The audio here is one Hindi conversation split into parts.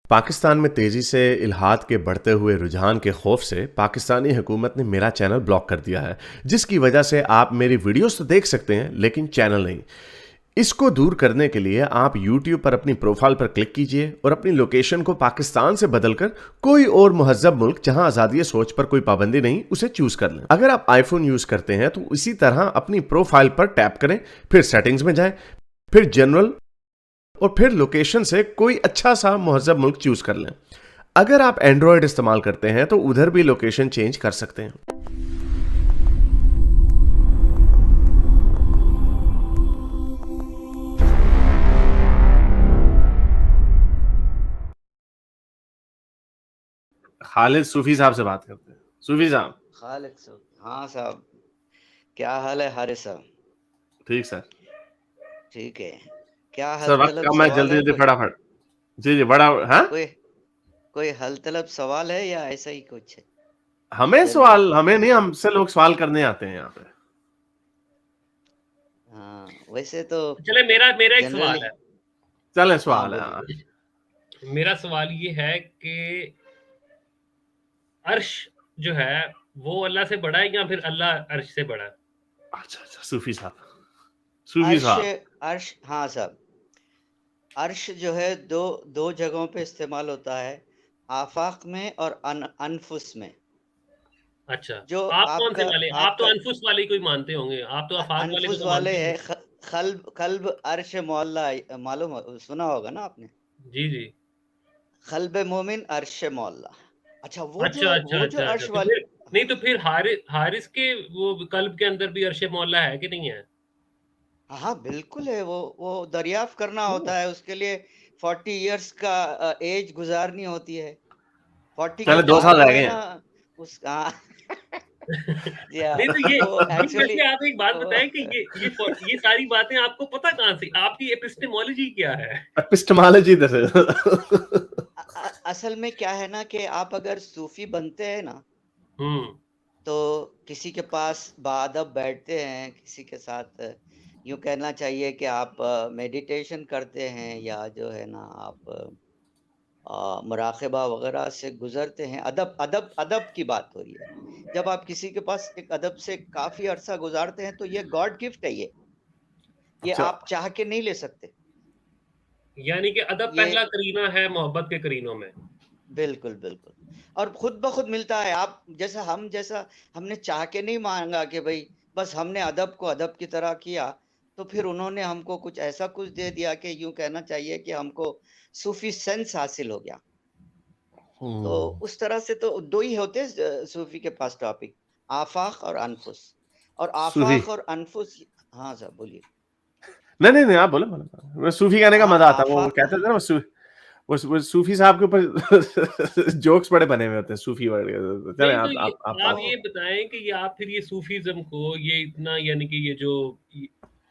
पाकिस्तान में तेजी से इल्हाद के बढ़ते हुए रुझान के खौफ से पाकिस्तानी हुकूमत ने मेरा चैनल ब्लॉक कर दिया है, जिसकी वजह से आप मेरी वीडियोस तो देख सकते हैं लेकिन चैनल नहीं। इसको दूर करने के लिए आप YouTube पर अपनी प्रोफाइल पर क्लिक कीजिए और अपनी लोकेशन को पाकिस्तान से बदलकर कोई और महज़्ज़ब मुल्क जहां आज़ादी सोच पर कोई पाबंदी नहीं उसे चूज कर लें। अगर आप आईफोन यूज करते हैं तो इसी तरह अपनी प्रोफाइल पर टैप करें, फिर सेटिंग्स में जाएं, फिर जनरल और फिर लोकेशन से कोई अच्छा सा महज़्ज़ब मुल्क चूज कर लें। अगर आप एंड्रॉयड इस्तेमाल करते हैं तो उधर भी लोकेशन चेंज कर सकते हैं। खालिद सूफी साहब से बात करते हैं। सूफी साहब। खालिद साहब, हाँ साहब, क्या हाल है हारिस साहब? ठीक सर। ठीक है। क्या हल सर वक्त तलब कम है, सवाल जल्दी है जल्दी कोई? फटाफट। जी जी बड़ा। हाँ, कोई कोई हल तलब सवाल है या ऐसा ही कुछ है? हमें जनरल सवाल, हमें नहीं, हमसे लोग सवाल करने आते हैं यहाँ पे। हाँ, वैसे तो चले मेरा मेरा एक जनरली सवाल है। चलें, हाँ सवाल है। बोलिए। हाँ। मेरा सवाल ये है कि अर्श जो है वो अल्लाह से बड़ा है या फिर अल्लाह अर्श से बड़ा है? अच्छा अच्छा, सूफी साहब। सूफी अर्श साहब। अर्श हाँ साहब, अर्श जो है दो दो जगहों पे इस्तेमाल होता है, आफाक में और अनफुस में। अच्छा, जो आप कौन से आपका वाले? आप तो आपका अनफुस वाले को ही मानते होंगे, आप तो आफाक वाले को अनफुस तो वाले मानते ही है, नहीं। खल्ब कल्ब अर्श मोहल्ला, मालूम सुना होगा ना आपने? जी जी। खल्ब मोमिन अर्श मोहल्ला। अच्छा, वो जो अच्छा अच्छा वो जो अच्छा अच्छा, अर्श तो वाली, फिर नहीं, तो फिर हारिस के वो कल्ब के अंदर भी अर्श मौला है कि नहीं है? हाँ हाँ बिल्कुल है। वो दरियाफ्त करना हम्म। होता है, उसके लिए 40 इयर्स का एज गुजारनी होती है। 40 के चले, दो अच्छा। बाद साल जो रह है गए ना हैं। उस जी हाँ, नहीं तो ये वो एक्चुअली वैसे आप एक बात बताएं कि ये सारी बातें आपको पता कहाँ से? आपकी एपिस्टेमोलॉजी क्या है? एपिस्टेमोलॉजी दे। असल में क्या है ना कि आप अगर सूफी बनते हैं ना, हम्म। तो किसी के पास बाअदब बैठते हैं, किसी के साथ यूँ कहना चाहिए कि आप मेडिटेशन करते हैं या जो है ना आप मुराक़बा वग़ैरह से गुज़रते हैं। अदब अदब अदब की बात हो रही है। जब आप किसी के पास एक अदब से काफ़ी अरसा गुज़ारते हैं, तो ये गॉड गिफ्ट है ये। ये अच्छा। आप चाह के नहीं ले सकते। यानी कि अदब ये पहला करीना है मोहब्बत के करीनों में। बिल्कुल, बिल्कुल। और खुद ब खुद मिलता है। आप जैसा हमने चाह के नहीं माँगा कि भई बस हमने अदब को अदब की तरह किया, तो फिर उन्होंने हमको कुछ ऐसा कुछ दे दिया कि यूँ कहना चाहिए कि हमको सूफ़ी सेंस हासिल हो गया। तो उस तरह से तो 2 ही होते हैं सूफ़ी के पास टॉपिक, आफ़ाक़ और अनफ़ुस। और सूफी। आफ़ाक़ और अनफ़ुस, हाँ साहब बोलिए। नहीं नहीं नहीं, आप बोले बोले। मैं सूफी कहने का मजा आता है, वो आफ़ाक़ कहते थे ना, वो सूफी साहब के ऊपर जोक्स बड़े बने हुए होते हैं, सूफी वर्ड के। चले, नहीं तो आप आप बात। तो ये बताएं कि ये आप फिर ये सूफीज़्म को ये इतना, यानी कि ये जो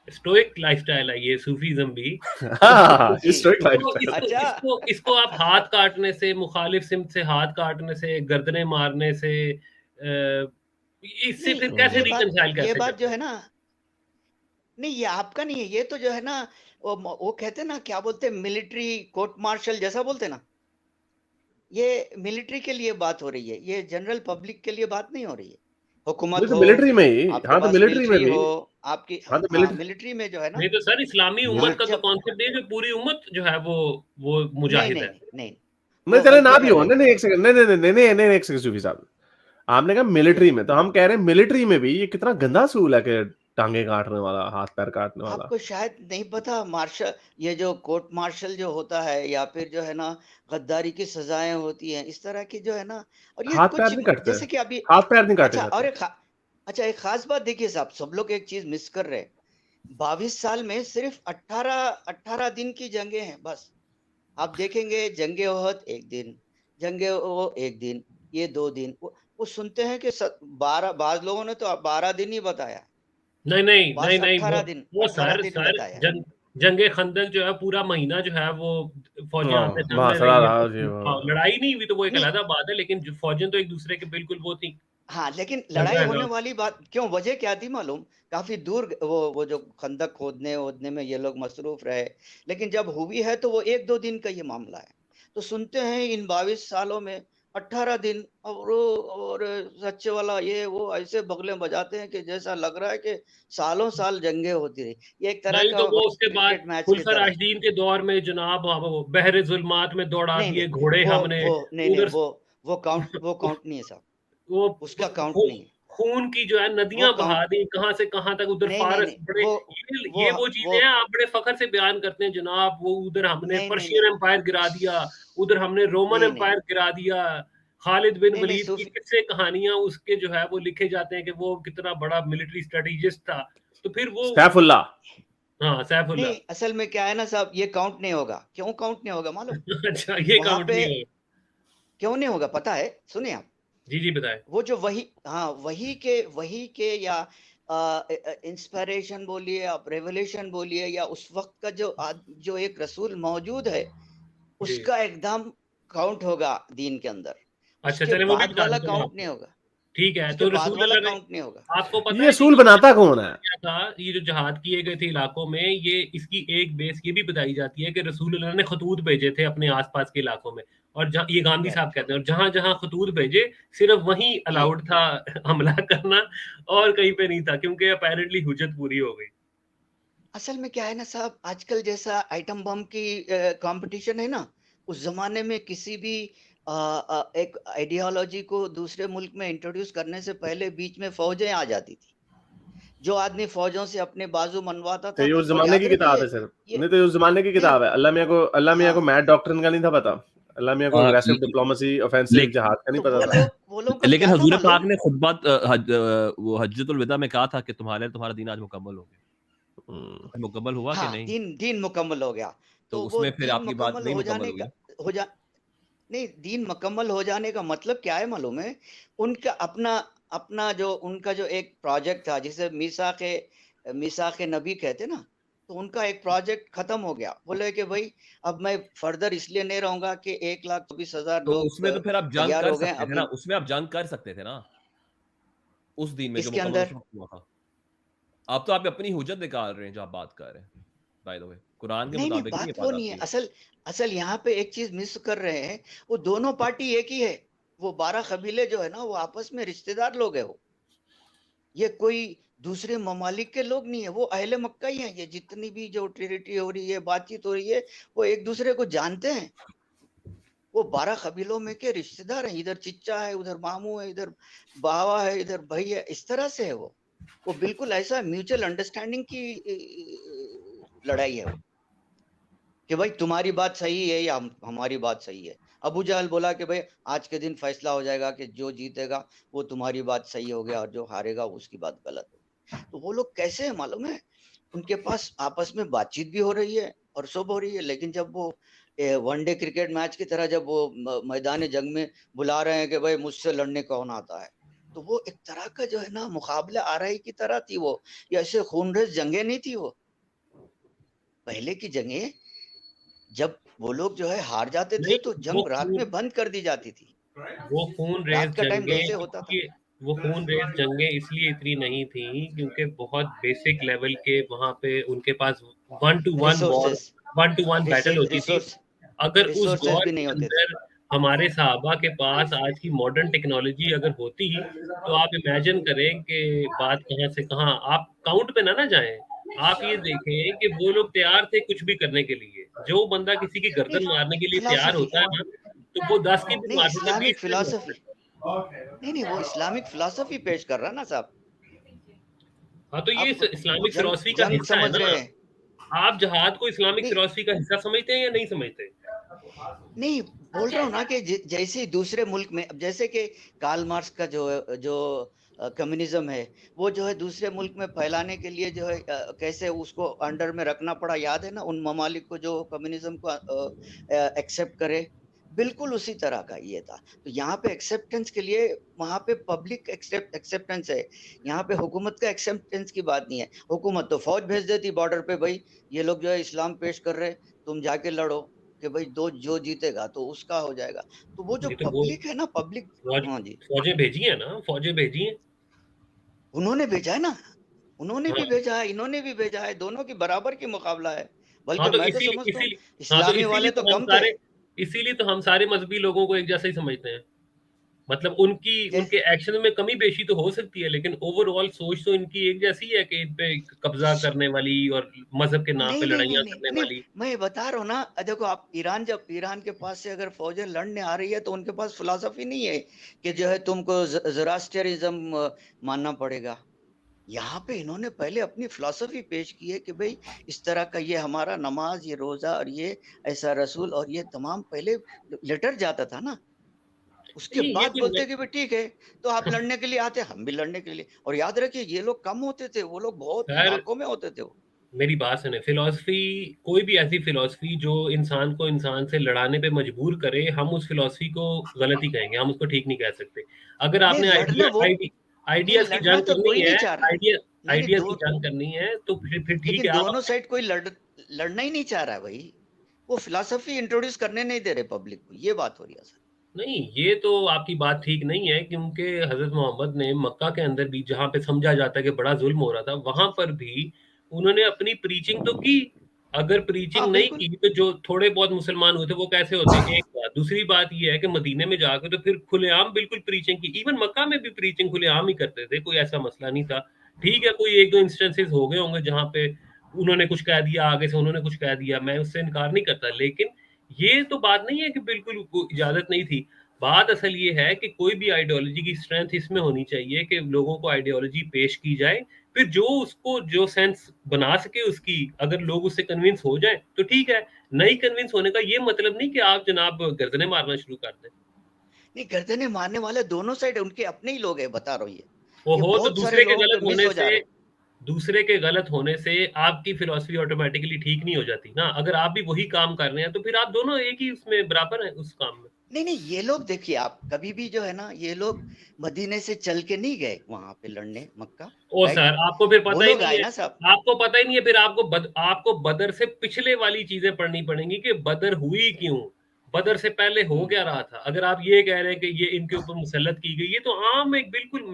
स्टोइक लाइफ़स्टाइल है, ये सूफीज़्म भी, हाँ, जी। स्टोइक इसको लाइफस्टाइल। इसको अच्छा, इसको इसको आप हाथ काटने से, मुखालिफ सिमत से हाथ काटने से, गर्दनें मारने से, इससे नहीं फिर कैसे रिकंसाइल ये कैसे बात जो करते है हैं? ना, नहीं ये आपका नहीं है, ये तो जो है ना वो कहते हैं ना, क्या बोलते हैं, मिलिट्री कोर्ट मार्शल जैसा बोलते हैं ना, ये मिलिट्री के लिए बात हो रही है, ये जनरल पब्लिक के लिए बात नहीं हो रही है। नहीं हुकूमत तो हो, मिलिट्री में ही। आपके हाँ तो पास मिलिट्री में मिलिट्री भी। हो, आपकी हाँ तो हाँ मिलिट्री। मिलिट्री में जो है ना, नहीं तो सर, इस्लामी उम्मत मिलिट्री। का तो जब कॉन्सेप्ट है कि पूरी उम्मत जो है वो नहीं मुजाहिद नहीं है। नहीं नहीं, नहीं वो चले, ना गलती भी कर हो। रहे नहीं हैं। नहीं, एक सेकंड। नहीं नहीं नहीं नहीं नहीं नहीं, एक सेकंड सूफी साहब। आपने कहा जी मिलिट्री जी, में, तो हम कह रहे हैं मिलिट्री में भी ये कितना गंदा असूल है कि टांगे काटने वाला, हाथ पैर काटने वाला। आपको शायद नहीं पता, मार्शल, ये जो कोर्ट मार्शल जो होता है, या फिर जो है ना गद्दारी की सजाएं होती हैं इस तरह की जो है ना, और ये हाथ पैर कुछ नहीं कटते। जैसे कि अभी, हाथ पैर नहीं काटे अच्छा जाते। अच्छा एक खास बात देखिए साहब, सब लोग एक चीज मिस कर रहे हैं। 22 साल में सिर्फ 18 दिन की जंगें हैं बस। आप देखेंगे जंगे ओहद एक दिन, जंगे वो एक दिन, ये 2 दिन, वो सुनते हैं कि 12, बाज लोगों ने तो 12 दिन ही बताया है, नहीं नहीं नहीं बस नहीं, वो 18 दिन, वो 18 सर दिन सर बताया है। जंगे खंदक जो है पूरा महीना जो है वो फौजें हाँ, आमने सामने महासड़ा रही हैं, रहा जी तो हाँ, वो। लड़ाई नहीं हुई तो वो एक नहीं, अलग बात है, लेकिन जो फौजें तो एक दूसरे के बिल्कुल वो थी, हाँ, लेकिन लड़ाई चलता है होने काम। वाली बात क्यों, वजह क्या थी मालूम? काफ़ी दूर वो जो खंदक खोदने-वोदने में ये लोग मसरूफ़ रहे, लेकिन जब हुई है तो वो 1-2 दिन का ये मामला है। तो सुनते हैं इन 22 सालों में 18 दिन और सच्चे वाला ये वो ऐसे बगले बजाते हैं कि जैसा लग रहा है कि सालों साल जंगें होती रही। ये एक तरह नहीं का तो वो उसके बाद क्रिकेट मैच की खुलफा तरह है। राशिदीन के दौर में जनाब वो बहरे ज़ुल्मात में दौड़ा नहीं, दिए नहीं, घोड़े हमने, वो नहीं, नहीं, उधर वो काउंट नहीं है साहब, वो उसका काउंट खू नहीं है, खून की जो है वो नदियाँ बहा काउंट दी, कहाँ से कहाँ तक उधर नहीं, नहीं, फ़ारस नहीं, बड़े ये वो वो चीज़ें हैं आप बड़े फ़ख्र से बयान करते हैं जनाब, वो उधर हमने नहीं, नहीं, नहीं, पर्शियन एम्पायर गिरा दिया, उधर हमने रोमन नहीं, नहीं, एम्पायर गिरा दिया। खालिद बिन नहीं, नहीं, वलीद की सूफी किस्से कहानियाँ उसके जो है वो लिखे जाते हैं कि वो कितना बड़ा मिलिट्री स्ट्रैटेजिस्ट था। तो फिर वो सैफुल्ला। हाँ, सैफुल्लाह। नहीं, असल में क्या है ना साहब, ये काउंट नहीं होगा। क्यों काउंट नहीं होगा मालूम? अच्छा ये वहाँ काउंट पे नहीं होगा। क्यों नहीं होगा पता है? सुनिए आप, जी, जी बताएँ। वो जो वही के या इंस्पिरेशन बोलिए, आप रेवोल्यूशन बोलिए, या उस वक़्त का जो एक रसूल मौजूद है, जी। उसका एकदम काउंट होगा दीन के अंदर। अच्छा उसके चलें वो भी बाद बता वाला देता हूँ काउंट नहीं आपको। होगा, ठीक है, उसके तो बाद रसूल वाला अल्लाह ने काउंट नहीं होगा। आपको पता ये है कि असूल ये बनाता कौन है? क्या था, ये जो जहाद किए गए थे इलाकों में, ये इसकी एक बेस ये भी बताई जाती है कि रसूल अल्लाह ने खतूत भेजे थे अपने आस-पास के इलाकों में और जहाँ ये गांधी साहब करेक्ट। कहते हैं और जहाँ-जहाँ खतूत भेजे, सिर्फ वहीं जी। अलाउड था हमला करना और कहीं पे नहीं था क्योंकि अपैरेंटली हुज्जत पूरी हो गई। असल में क्या है ना साहब, आजकल जैसा आइटम बम की कंपटीशन है ना, उस जमाने में किसी भी एक आइडियोलॉजी को दूसरे मुल्क में इंट्रोड्यूस करने से पहले बीच में फौजें आ जाती थी। जो आदमी फौजों से अपने बाजू मनवाता तो था, ये उस और जमाने याद की किताब रखिए है सिर्फ। ये नहीं तो ये उस जमाने की नहीं, किताब है। अल्लाह मियाँ को हाँ, मैड डॉक्ट्रिन का नहीं था पता। अल्लाह मियाँ को हाँ, अग्रेसिव ल डिप्लोमेसी ऑफेंसिव लेक जहाद का नहीं तो पता था। वो लोगों का लेकिन क्या था हज़ूर पाक मालूम? ने खुतबा वो हज्जतुल विदा में कहा था कि तुम्हारा दीन आज मुकम्मल हो गया। हम्म। मुकम्मल हुआ कि हाँ, नहीं? दीन दीन मुकम्मल हो गया। तो तो वो उसमें फिर दीन आपकी बात मुकम्मल नहीं हो मुकम्मल जाने हुई का ना? हो जा नहीं, दीन मुकम्मल हो जाने का मतलब क्या है मालूम है? उनका अपना अपना जो उनका जो एक प्रोजेक्ट था, जिसे मीसाक़ नबी कहते हैं ना, तो उनका एक प्रोजेक्ट खत्म हो गया। बोले कि भई अब मैं फर्दर इसलिए नहीं रहूँगा कि 1,24,000 तो लोग उसमें तो फिर आप जंग तैयार कर हो गए हैं, सकते थे अब ना, इन उसमें आप जंग कर सकते थे ना, उस दीन में जो किसके मुकम्मल उस अंदर वक़्त हुआ था। आप अपनी हुज्जत निकाल रहे हैं जो आप बात कर रहे हैं, बाय द वे। कुरान के नहीं, नहीं, मुताबिक नहीं ये बात वो बात नहीं है। आपकी। असल असल यहाँ पे एक चीज़ मिस कर रहे हैं, वो दोनों पार्टी एक ही है। वो 12 कबीले जो है ना, वो आपस में रिश्तेदार लोग हैं वो। ये कोई दूसरे ममालिक के लोग नहीं है, वो अहले मक्का ही हैं। ये जितनी भी जो ट्रिनिटी हो रही है, बातचीत हो रही है, वो एक दूसरे को जानते हैं। वो 12 कबीलों में के रिश्तेदार हैं। इधर चिच्चा है, उधर मामू है, इधर बावा है, इधर भाई है, इस तरह से है वो। वो बिल्कुल ऐसा म्यूचुअल अंडरस्टैंडिंग की लड़ाई है वो, कि भाई तुम्हारी बात सही है या हमारी बात सही है। अबू जहल बोला कि भाई आज के दिन फैसला हो जाएगा कि जो जीतेगा वो तुम्हारी बात सही हो गया और जो हारेगा उसकी बात गलत हो। तो वो लोग कैसे हैं मालूम है? उनके पास आपस में बातचीत भी हो रही है और सब हो रही है, लेकिन जब वो वनडे क्रिकेट मैच की तरह जब वो मैदान जंग में बुला रहे हैं कि भाई मुझसे लड़ने कौन आता है, तो वो एक तरह का जो है ना मुकाबला आरई की तरह थी वो। ये ऐसे खूनरेज जंगे नहीं थी वो। पहले की जंगे, जब वो लोग जो है हार जाते थे नहीं तो जंग रात में बंद कर दी जाती थी। वो खून रेज़ रात का टाइम जंगें वैसे होता था। इसलिए वो खून रेज़ जंगें इसलिए इतनी नहीं थी क्योंकि बहुत बेसिक लेवल के वहाँ पे उनके पास 1 to 1 war resources 1 to 1 battle होती थी। रिसोर्स अगर उस रिसोर्सेस दौर भी नहीं के होते थे। अंदर हमारे सहाबा के पास आज की मॉडर्न टेक्नोलॉजी अगर होती, तो आप इमेजिन करें कि बात कहाँ से कहाँ आप काउंट पे ना जाएँ। आप ये देखें कि वो लोग तैयार थे कुछ भी करने के लिए। जो बंदा किसी की नहीं, गर्दन मारने के लिए तैयार फिलॉसफी होता है ना, तो वो 10 की भी नहीं, मार सकता है, 20 इस्लामिक की भी मार सकता फिलॉसफी है। नहीं, वो इस्लामिक फिलॉसफी पेश कर रहा है ना साहब। हाँ, तो ये आप इस्लामिक जंग फिलॉसफी का जंग हिस्सा है समझ ना। रहे हैं। आप जिहाद को इस्लामिक नहीं, फिलॉसफी का हिस्सा समझते हैं या नहीं समझते? नहीं, बोल रहा हूँ ना कि जैसे ही दूसरे मुल्क में, अब जैसे कि कार्ल मार्क्स का जो कम्युनिज्म है, वो जो है दूसरे मुल्क में फैलाने के लिए जो है कैसे उसको अंडर में रखना पड़ा, याद है ना उन ममालिक को जो कम्युनिज्म को एक्सेप्ट करे। बिल्कुल उसी तरह का ये था। तो यहाँ पे एक्सेप्टेंस के लिए वहाँ पे पब्लिक एक्सेप्टेंस है। यहाँ पे हुकूमत का एक्सेप्टेंस की बात नहीं है। हुकूमत तो फौज भेज देती बॉर्डर पे, भाई ये लोग जो है इस्लाम पेश कर रहे हैं, तुम जाके लड़ो, कि भाई दो जो जीतेगा तो उसका हो जाएगा। तो वो जो नहीं तो वो पब्लिक है ना, पब्लिक। फौज हाँ जी, फौजें भेजी हैं ना, फौजें भेजी हैं। उन्होंने भेजा है ना, उन्होंने भी हाँ, भेजा है, इन्होंने भी भेजा है, दोनों की बराबर की मुकाबला है। हाँ बल्कि तो मैं तो इसीलिए समझता हूँ इसीलिए हाँ, तो इस्लामी इसीलिए वाले तो तो हम कम थे। सारे इसीलिए तो हम सारे मजहबी लोगों को एक जैसा ही समझते हैं। मतलब उनके जैसे एक्शन में कमी बेशी तो हो सकती है, लेकिन ओवरऑल सोच तो इनकी एक जैसी है कि इन पे कब्जा करने वाली और मजहब के नाम पे नहीं नहीं नहीं लड़ाइयाँ नहीं करने नहीं वाली। मैं बता रहा हूँ ना, देखो आप ईरान, जब ईरान के पास से अगर फौजें लड़ने आ रही है तो उनके पास फिलॉसफी नहीं है कि जो है तुमको ज़ोरास्ट्रियनिज्म मानना पड़ेगा। यहाँ पे इन्होंने पहले अपनी फिलॉसफी पेश की है कि भाई इस तरह का ये हमारा नमाज, ये रोजा और ये ऐसा रसूल और ये तमाम पहले लेटर जाता था ना, उसके नहीं ये बाद कोई बोलते कि भाई ठीक है, तो आप लड़ने के लिए आते, हम भी लड़ने के लिए। और याद रखिए ये लोग कम होते थे, वो लोग बहुत खैर लाखों में होते थे वो। मेरी बात सुने, फिलॉसफी कोई भी ऐसी फिलॉसफी जो इंसान को इंसान से लड़ाने पे मजबूर करे, हम उस फिलॉसफी को गलत ही कहेंगे, हम उसको ठीक नहीं कह सकते। अगर नहीं आपने लड़ना वो, नहीं आइडियाज की लड़ना जंग तो करनी कोई नहीं है, चाह रहा। नहीं नहीं आइडियाज दो, की जंग करनी है तो फिर ठीक लेकिन है आप। दोनों साइड कोई लड़ना ही नहीं चाह रहा है भाई। वो फिलॉसफी इंट्रोड्यूस करने नहीं दे रहे पब्लिक को, ये बात हो रही है सर। नहीं ये तो आपकी बात ठीक नहीं है, क्योंकि हजरत मोहम्मद ने मक्का के अंदर भी, जहां पे समझा जाता है कि बड़ा जुल्म हो रहा था, वहां पर भी उन्होंने अपनी प्रीचिंग तो की। अगर हाँ प्रीचिंग नहीं बिल्कुल। की तो जो थोड़े बहुत मुसलमान हुए थे वो कैसे होते? एक बात। दूसरी बात ये है कि मदीने में जाकर तो फिर खुलेआम बिल्कुल प्रीचिंग की। इवन मक्का में भी प्रीचिंग खुलेआम ही करते थे, कोई ऐसा मसला नहीं था। ठीक है, कोई एक दो इंस्टेंसेस हो गए होंगे जहां पे उन्होंने कुछ कह दिया, आगे से उन्होंने कुछ कह दिया, मैं उससे इनकार नहीं करता, लेकिन ये तो बात नहीं है कि बिल्कुल इजाजत नहीं थी। बात असल ये है कि कोई भी आइडियोलॉजी की स्ट्रेंथ इसमें होनी चाहिए कि लोगों को आइडियोलॉजी पेश की जाए, फिर जो उसको जो सेंस बना सके उसकी, अगर लोग उससे कन्विंस हो जाए तो ठीक है। नहीं कन्विंस होने का ये मतलब नहीं कि आप जनाब गर्दनें मारना शुरू कर दें। नहीं गर्दनें मारने वाले दोनों साइड उनके अपने ही लोग हैं, बता रहा हूँ वो ये हो तो बहुत सारे लोगों के मिस हो जा रहे हैं। दूसरे के गलत होने से आपकी फिलॉसफी ऑटोमेटिकली ठीक नहीं हो जाती ना। अगर आप भी वही काम कर रहे हैं तो फिर आप दोनों एक ही उसमें बराबर हैं उस काम में। नहीं नहीं ये लोग देखिए, आप कभी भी जो है ना, ये लोग मदीने से चल के नहीं गए वहां पे लड़ने मक्का, ओ राइट? सर, आपको फिर वो पता ही लोग नहीं आए है। ना साहब। आपको पता ही नहीं है, फिर आपको बदर से पिछले वाली चीजें पढ़नी पड़ेंगी कि बदर हुई क्यों, बदर से पहले हो क्या रहा था। अगर आप ये कह रहे हैं कि ये इनके ऊपर मुसल्लत की गई, ये तो आम एक बिल्कुल,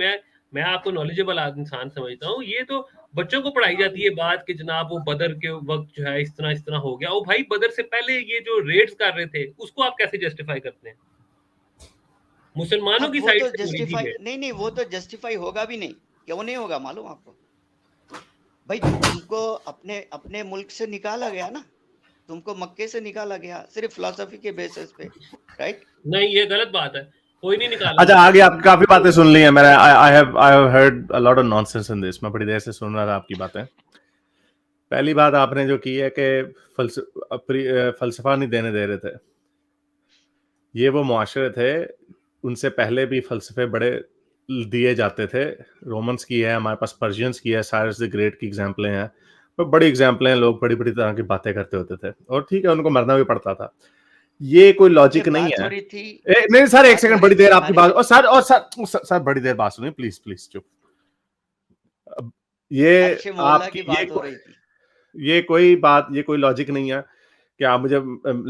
मैं आपको नॉलेजेबल इंसान समझता हूँ। ये तो बच्चों को पढ़ाई जाती है बात कि जनाब वो बदर के वक्त जो है इस तरह हो गया। ओ भाई, बदर से पहले ये जो रेड्स कर रहे थे उसको आप कैसे जस्टिफाई करते हैं? मुसलमानों अब की वो साइड तो से हो रही थी जस्टिफाई, रेड। नहीं नहीं वो तो जस्टिफाई होगा भी नहीं। क्यों नहीं होगा मालूम आपको? भाई तुमको अपने अपने मुल्क से निकाला गया ना, तुमको मक्के से निकाला गया सिर्फ फिलोसफी के बेसिस पे, राइट? नहीं, ये गलत बात है, कोई नहीं निकाला अच्छा, गया। आगे आपकी काफी बातें सुन ली हैं मैंने। I have heard a lot of nonsense in this. मैं बड़ी देर से सुन रहा था आपकी बातें। पहली बात आपने जो की है कि फलसफा नहीं देने दे रहे थे, ये वो मुआशरे थे, उनसे पहले भी फलसफे बड़े दिए जाते थे। रोमन्स की है, हमारे पास पर्शियंस की है, साइरस द ग्रेट की एग्जाम्पलें हैं, पर बड़ी एग्जाम्पलें हैं। लोग बड़ी बड़ी तरह की बातें करते होते थे और ठीक है, उनको मरना भी पड़ता था। ये कोई अरे लॉजिक नहीं बात हो है। रही थी, नहीं सर, एक बात हो सेकंड, रही बड़ी थी देर आपकी हमारे। बात, और सर बड़ी देर बात सुनिए, प्लीज प्लीज चुप। अब ये अच्छे मोहल्ला की आपकी बात हो रही थी। ये कोई लॉजिक नहीं है कि आप मुझे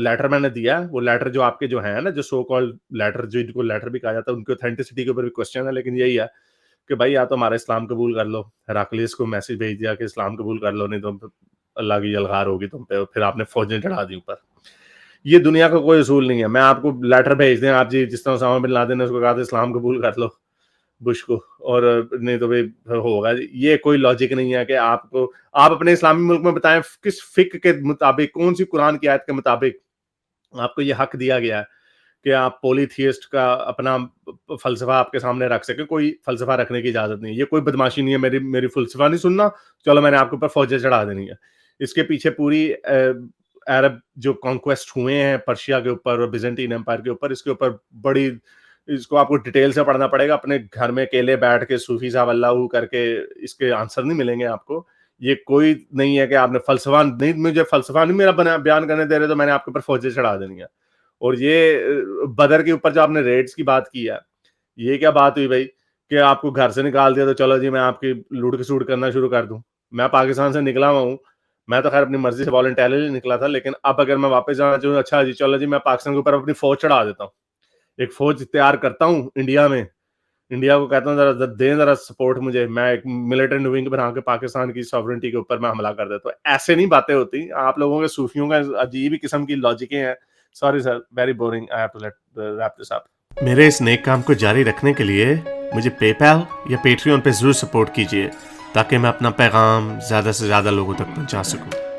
लेटर मैंने दिया, वो लेटर जो आपके जो है ना, जो सो कॉल्ड लेटर, जो इनको लेटर भी कहा जाता है, उनकी ऑथेंटिसिटी के ऊपर भी क्वेश्चन है। लेकिन यही है कि भाई या तो हमारा इस्लाम कबूल कर लो, हेराक्लियस को मैसेज भेज दिया कि इस्लाम कबूल कर लो, नहीं तो अल्लाह की यलगार होगी तुम पे, फिर आपने फौजें चढ़ा दी ऊपर। ये दुनिया का कोई असूल नहीं है। मैं आपको लेटर भेज दें, आप जी जिस तरह उसामा बिन लादेन ने उसको कहा था इस्लाम कबूल कर लो बुश को, और नहीं तो भाई फिर होगा। ये कोई लॉजिक नहीं है कि आप अपने इस्लामी मुल्क में बताएं किस फिक के मुताबिक, कौन सी कुरान की आयत के मुताबिक आपको ये हक दिया गया है कि आप पॉलीथियस्ट का अपना फलसफा आपके सामने रख सके। कोई फलसफा रखने की इजाजत नहीं है। ये कोई बदमाशी नहीं है, मेरी मेरी फलसफा नहीं सुनना, चलो मैंने आपके ऊपर फौजें चढ़ा देनी है। इसके पीछे पूरी अरब जो कॉन्क्वेस्ट हुए हैं पर्शिया के ऊपर और बिजेंटीन एम्पायर के ऊपर, इसके ऊपर बड़ी, इसको आपको डिटेल से पढ़ना पड़ेगा। अपने घर में अकेले बैठ के सूफी साहब अल्लाह करके इसके आंसर नहीं मिलेंगे आपको। ये कोई नहीं है कि आपने फलसफा नहीं, मुझे फलसफा नहीं मेरा बयान करने दे रहे तो मैंने आपके ऊपर फौजें चढ़ा देनी है। और ये बदर के ऊपर जो आपने रेड्स की बात की है, ये क्या बात हुई भाई कि आपको घर से निकाल दिया तो चलो जी मैं आपकी लूट खसूट करना शुरू कर दूं। मैं पाकिस्तान से निकला हुआ हूँ, मैं तो खैर अपनी मर्जी से वॉलंटरली निकला था, लेकिन अब अगर मैं वापस जाना चाहूँ, अच्छा जी चलो जी मैं पाकिस्तान के ऊपर अपनी फौज चढ़ा देता हूँ, एक फौज तैयार करता हूँ इंडिया में, इंडिया को कहता हूँ जरा दें जरा सपोर्ट मुझे, मैं एक मिलिटेंट विंग बना के पाकिस्तान की सॉवरेंटी के ऊपर मैं हमला कर देता हूँ। ऐसे नहीं बातें होती। आप लोगों के सूफियों का अजीब ही किस्म की लॉजिकें हैं Sorry sir, very boring. I have to wrap this up. मेरे इस नेक काम को जारी रखने के लिए मुझे पेपैल या पेट्रियन पे जरूर सपोर्ट कीजिए ताकि मैं अपना पैगाम ज़्यादा से ज़्यादा लोगों तक पहुंचा सकूं।